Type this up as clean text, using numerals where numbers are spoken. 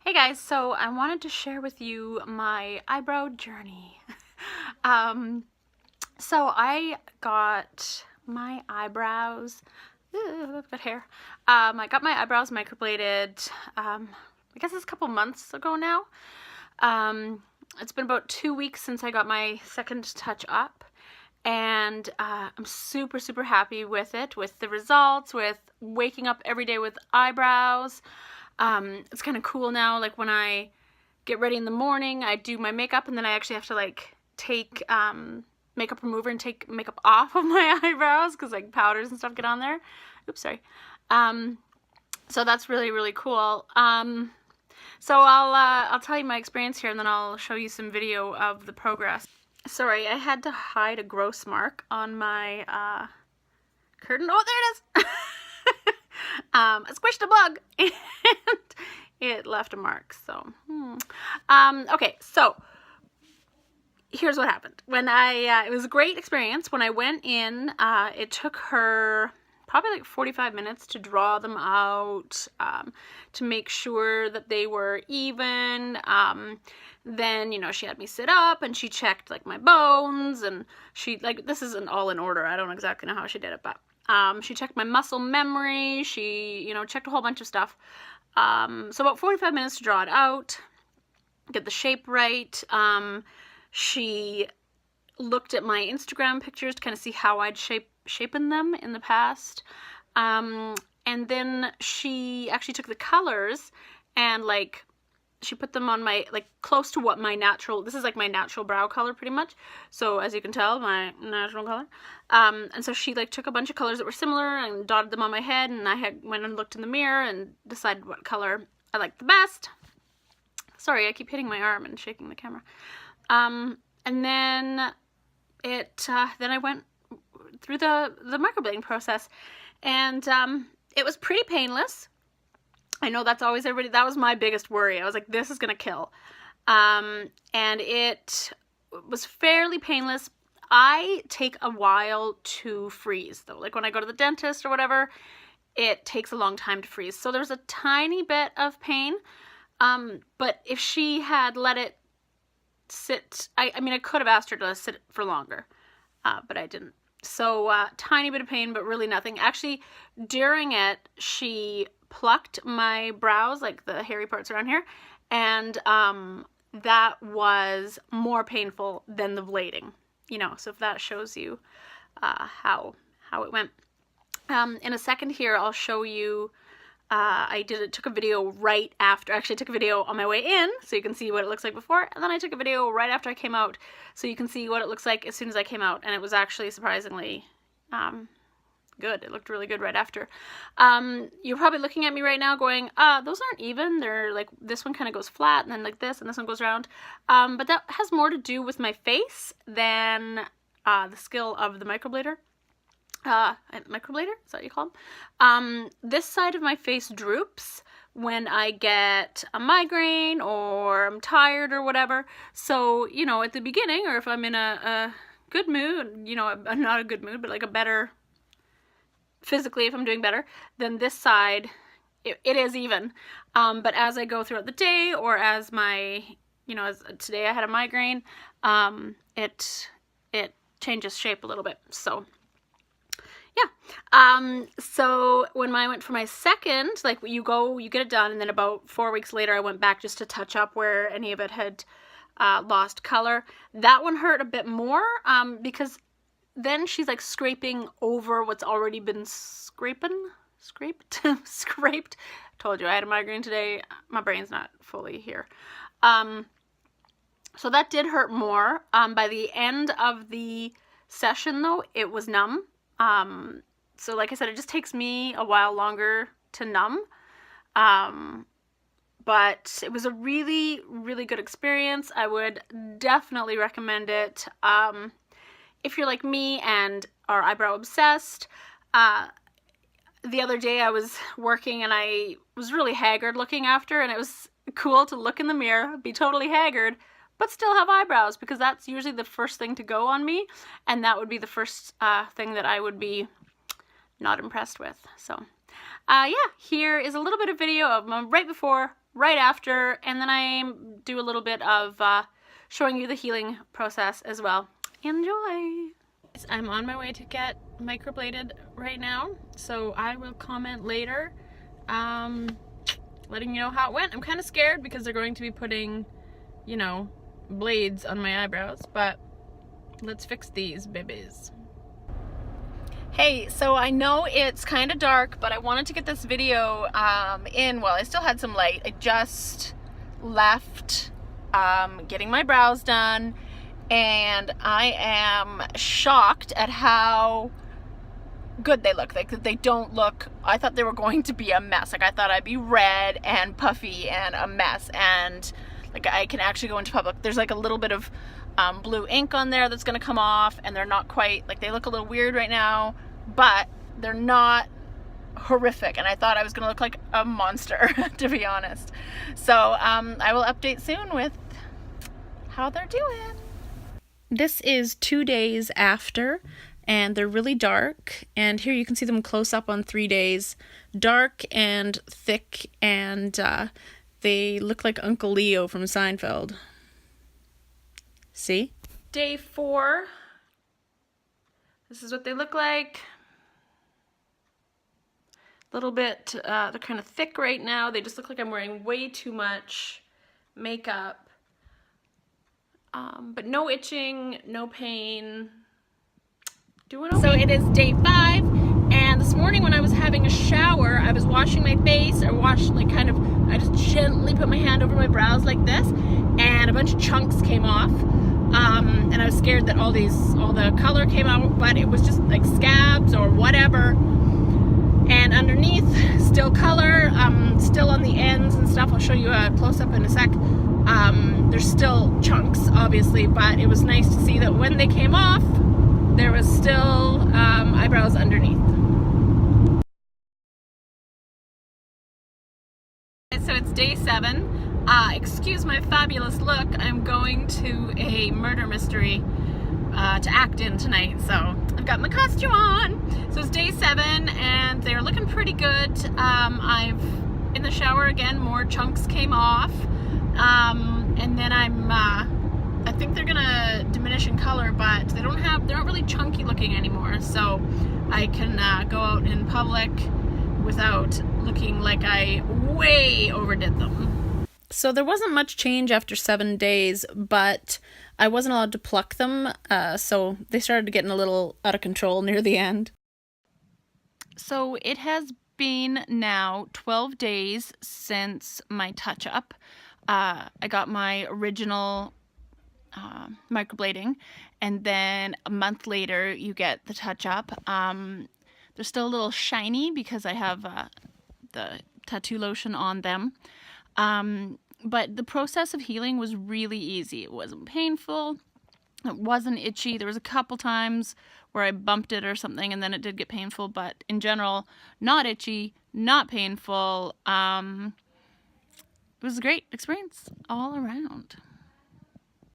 Hey guys, so I wanted to share with you my eyebrow journey. So I got my eyebrows, I've got hair. I got my eyebrows microbladed, I guess it's a couple months ago now. It's been about 2 weeks since I got my second touch up, and I'm super happy with it, with the results, with waking up every day with eyebrows. It's kind of cool now, like when I get ready in the morning, I do my makeup, and then I actually have to like take makeup remover and take makeup off of my eyebrows because like powders and stuff get on there. Oops, sorry. So that's really cool. So I'll tell you my experience here, and then I'll show you some video of the progress. Sorry, I had to hide a gross mark on my curtain. Oh, there it is! I squished a bug and it left a mark, so okay, so here's what happened. When it was a great experience. When I went in, it took her probably like 45 minutes to draw them out, to make sure that they were even. Then, you know, she had me sit up and she checked like my bones, and she, like, this isn't all in order. I don't exactly know how she did it, but she checked my muscle memory. She, you know, checked a whole bunch of stuff. So about 45 minutes to draw it out, get the shape right. She looked at my Instagram pictures to kind of see how I'd shapen them in the past. And then she actually took the colors and like she put them on my, like, close to what my natural, this is like my natural brow color pretty much. So as you can tell, my natural color. And so she like took a bunch of colors that were similar and dotted them on my head, and I went and looked in the mirror and decided what color I liked the best. Sorry, I keep hitting my arm and shaking the camera. And then then I went through the microblading process, and it was pretty painless. I know that's always everybody, that was my biggest worry. I was like, this is gonna kill. And it was fairly painless. I take a while to freeze though. Like when I go to the dentist or whatever, it takes a long time to freeze. So there's a tiny bit of pain. But if she had let it sit, I mean, I could have asked her to sit for longer, but I didn't. So tiny bit of pain, but really nothing. Actually, during it, she plucked my brows, like the hairy parts around here, and that was more painful than the blading, you know, so if that shows you how it went. In a second here, I'll show you, took a video right after. Actually, I took a video on my way in, so you can see what it looks like before, and then I took a video right after I came out, so you can see what it looks like as soon as I came out, and it was actually surprisingly good. It looked really good right after. You're probably looking at me right now going, those aren't even. They're like, this one kind of goes flat, and then like this, and this one goes round. But that has more to do with my face than the skill of the microblader. Microblader? Is that what you call them? This side of my face droops when I get a migraine or I'm tired or whatever. So, you know, at the beginning, or if I'm in a good mood, you know, not a good mood, but like a better, physically, if I'm doing better, then this side, it is even. But as I go throughout the day, or as my, you know, as today I had a migraine, it changes shape a little bit. So yeah. So when I went for my second, like you get it done, and then about 4 weeks later I went back just to touch up where any of it had lost color. That one hurt a bit more, because then she's like scraping over what's already been scraped. Told you I had a migraine today. My brain's not fully here. So that did hurt more. By the end of the session though, it was numb. So like I said, it just takes me a while longer to numb. But it was a really good experience. I would definitely recommend it. If you're like me and are eyebrow obsessed. The other day I was working and I was really haggard looking after, and it was cool to look in the mirror, be totally haggard, but still have eyebrows, because that's usually the first thing to go on me, and that would be the first thing that I would be not impressed with. So yeah, here is a little bit of video of right before, right after, and then I do a little bit of showing you the healing process as well. Enjoy! I'm on my way to get microbladed right now, so I will comment later, letting you know how it went. I'm kind of scared because they're going to be putting, you know, blades on my eyebrows, but let's fix these babies. Hey, so I know it's kind of dark, but I wanted to get this video in while I still had some light. I just left getting my brows done, and I am shocked at how good they look. Like, they don't look, I thought they were going to be a mess. Like, I thought I'd be red and puffy and a mess, and like I can actually go into public. There's like a little bit of blue ink on there that's gonna come off, and they're not quite, like, they look a little weird right now, but they're not horrific, and I thought I was gonna look like a monster to be honest. So I will update soon with how they're doing. This is 2 days after, and they're really dark, and here you can see them close up on 3 days. Dark and thick, and they look like Uncle Leo from Seinfeld. See? Day 4. This is what they look like. A little bit, they're kind of thick right now. They just look like I'm wearing way too much makeup. But no itching, no pain. Doing okay. So it is day 5, and this morning when I was having a shower, I was washing my face, or I just gently put my hand over my brows like this, and a bunch of chunks came off. And I was scared that all the color came out, but it was just like scabs or whatever. And underneath, still color, still on the ends and stuff. I'll show you a close-up in a sec. There's still chunks, obviously, but it was nice to see that when they came off, there was still eyebrows underneath. So it's day 7. Excuse my fabulous look. I'm going to a murder mystery to act in tonight, so I've got my costume on. So it's day 7, and they're looking pretty good. I've in the shower again, more chunks came off, and then I think they're gonna diminish in color, but they're not really chunky looking anymore, so I can go out in public without looking like I way overdid them. So there wasn't much change after 7 days, but I wasn't allowed to pluck them, so they started getting a little out of control near the end. So it has been now 12 days since my touch-up. I got my original microblading, and then a month later you get the touch-up. They're still a little shiny because I have the tattoo lotion on them. But the process of healing was really easy. It wasn't painful. It wasn't itchy. There was a couple times where I bumped it or something, and then it did get painful, but in general, not itchy, not painful. It was a great experience all around.